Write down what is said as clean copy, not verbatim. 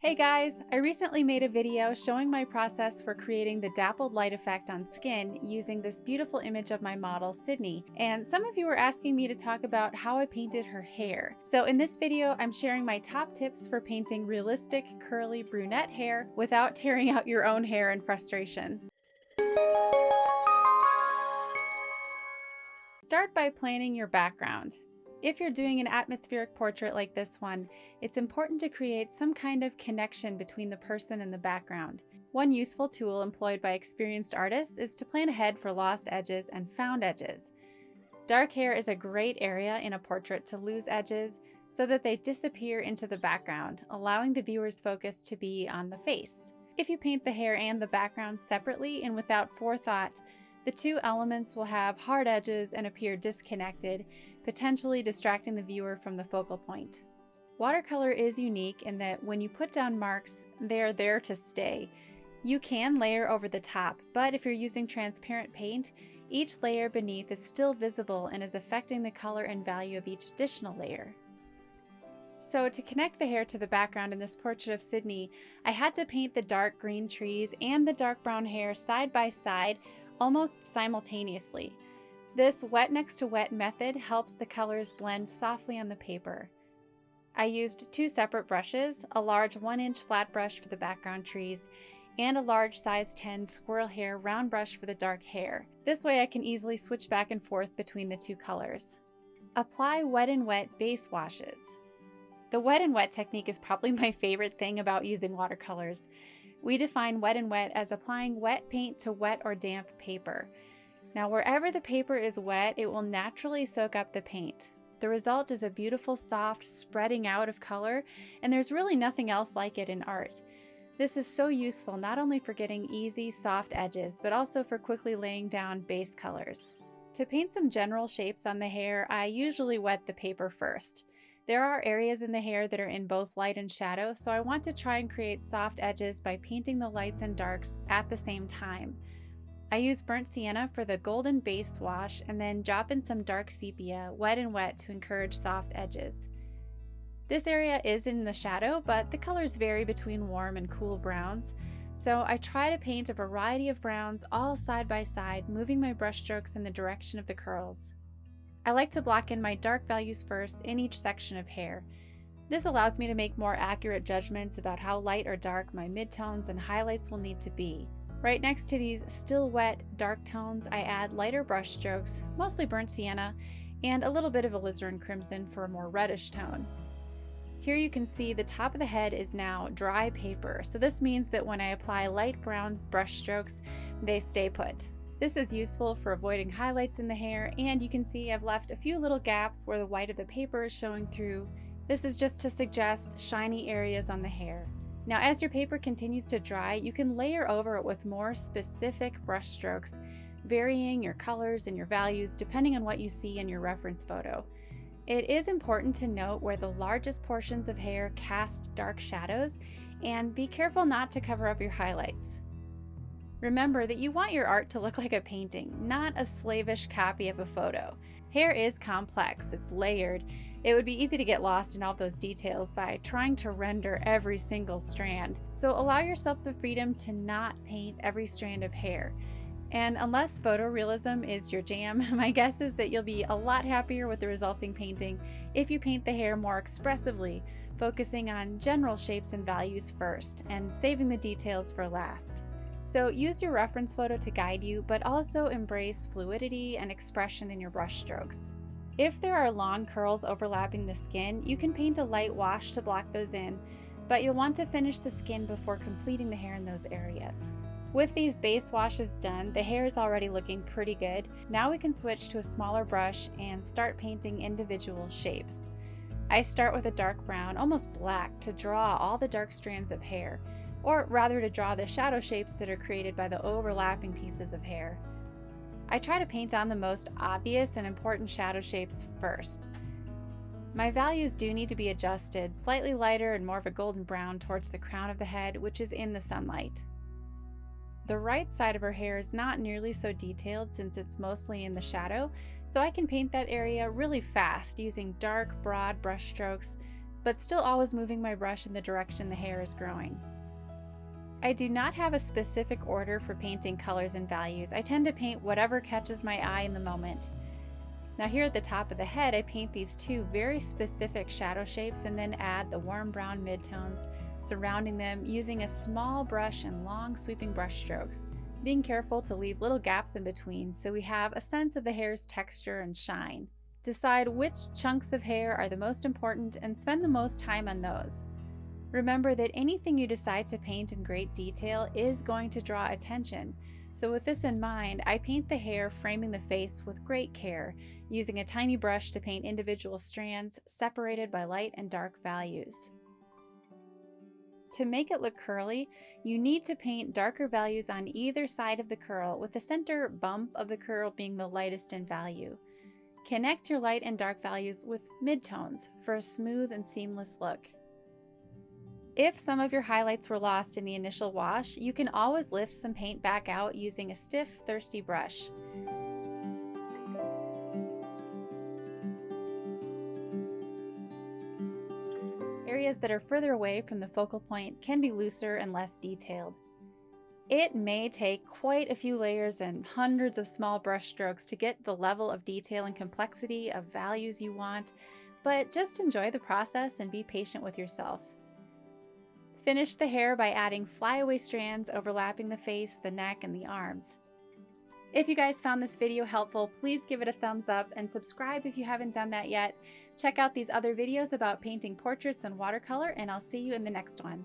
Hey guys! I recently made a video showing my process for creating the dappled light effect on skin using this beautiful image of my model, Sydney. And some of you were asking me to talk about how I painted her hair. So in this video, I'm sharing my top tips for painting realistic, curly brunette hair without tearing out your own hair in frustration. Start by planning your background. If you're doing an atmospheric portrait like this one, it's important to create some kind of connection between the person and the background. One useful tool employed by experienced artists is to plan ahead for lost edges and found edges. Dark hair is a great area in a portrait to lose edges so that they disappear into the background, allowing the viewer's focus to be on the face. If you paint the hair and the background separately and without forethought, the two elements will have hard edges and appear disconnected, potentially distracting the viewer from the focal point. Watercolor is unique in that when you put down marks, they're there to stay. You can layer over the top, but if you're using transparent paint, each layer beneath is still visible and is affecting the color and value of each additional layer. So to connect the hair to the background in this portrait of Sydney, I had to paint the dark green trees and the dark brown hair side by side, almost simultaneously. This wet next to wet method helps the colors blend softly on the paper. I used two separate brushes, a large 1-inch flat brush for the background trees, and a large size 10 squirrel hair round brush for the dark hair. This way I can easily switch back and forth between the two colors. Apply wet and wet base washes. The wet and wet technique is probably my favorite thing about using watercolors. We define wet and wet as applying wet paint to wet or damp paper. Now, wherever the paper is wet, it will naturally soak up the paint. The result is a beautiful, soft spreading out of color, and there's really nothing else like it in art. This is so useful not only for getting easy, soft edges, but also for quickly laying down base colors. To paint some general shapes on the hair, I usually wet the paper first. There are areas in the hair that are in both light and shadow, so I want to try and create soft edges by painting the lights and darks at the same time. I use burnt sienna for the golden base wash and then drop in some dark sepia, wet and wet, to encourage soft edges. This area is in the shadow, but the colors vary between warm and cool browns, so I try to paint a variety of browns all side by side, moving my brush strokes in the direction of the curls. I like to block in my dark values first in each section of hair. This allows me to make more accurate judgments about how light or dark my midtones and highlights will need to be. Right next to these still wet, dark tones, I add lighter brush strokes, mostly burnt sienna, and a little bit of alizarin crimson for a more reddish tone. Here you can see the top of the head is now dry paper, so this means that when I apply light brown brush strokes, they stay put. This is useful for avoiding highlights in the hair, and you can see I've left a few little gaps where the white of the paper is showing through. This is just to suggest shiny areas on the hair. Now, as your paper continues to dry, you can layer over it with more specific brush strokes, varying your colors and your values depending on what you see in your reference photo. It is important to note where the largest portions of hair cast dark shadows, and be careful not to cover up your highlights. Remember that you want your art to look like a painting, not a slavish copy of a photo. Hair is complex, it's layered. It would be easy to get lost in all those details by trying to render every single strand. So allow yourself the freedom to not paint every strand of hair. And unless photorealism is your jam, my guess is that you'll be a lot happier with the resulting painting if you paint the hair more expressively, focusing on general shapes and values first, and saving the details for last. So use your reference photo to guide you, but also embrace fluidity and expression in your brush strokes. If there are long curls overlapping the skin, you can paint a light wash to block those in, but you'll want to finish the skin before completing the hair in those areas. With these base washes done, the hair is already looking pretty good. Now we can switch to a smaller brush and start painting individual shapes. I start with a dark brown, almost black, to draw all the dark strands of hair, or rather to draw the shadow shapes that are created by the overlapping pieces of hair. I try to paint on the most obvious and important shadow shapes first. My values do need to be adjusted, slightly lighter and more of a golden brown towards the crown of the head, which is in the sunlight. The right side of her hair is not nearly so detailed since it's mostly in the shadow, so I can paint that area really fast using dark, broad brush strokes but still always moving my brush in the direction the hair is growing. I do not have a specific order for painting colors and values. I tend to paint whatever catches my eye in the moment. Now here at the top of the head, I paint these two very specific shadow shapes and then add the warm brown midtones surrounding them using a small brush and long sweeping brush strokes, being careful to leave little gaps in between so we have a sense of the hair's texture and shine. Decide which chunks of hair are the most important and spend the most time on those. Remember that anything you decide to paint in great detail is going to draw attention. So with this in mind, I paint the hair framing the face with great care, using a tiny brush to paint individual strands separated by light and dark values. To make it look curly, you need to paint darker values on either side of the curl, with the center bump of the curl being the lightest in value. Connect your light and dark values with midtones for a smooth and seamless look. If some of your highlights were lost in the initial wash, you can always lift some paint back out using a stiff, thirsty brush. Areas that are further away from the focal point can be looser and less detailed. It may take quite a few layers and hundreds of small brush strokes to get the level of detail and complexity of values you want, but just enjoy the process and be patient with yourself. Finish the hair by adding flyaway strands overlapping the face, the neck, and the arms. If you guys found this video helpful, please give it a thumbs up and subscribe if you haven't done that yet. Check out these other videos about painting portraits in watercolor, and I'll see you in the next one.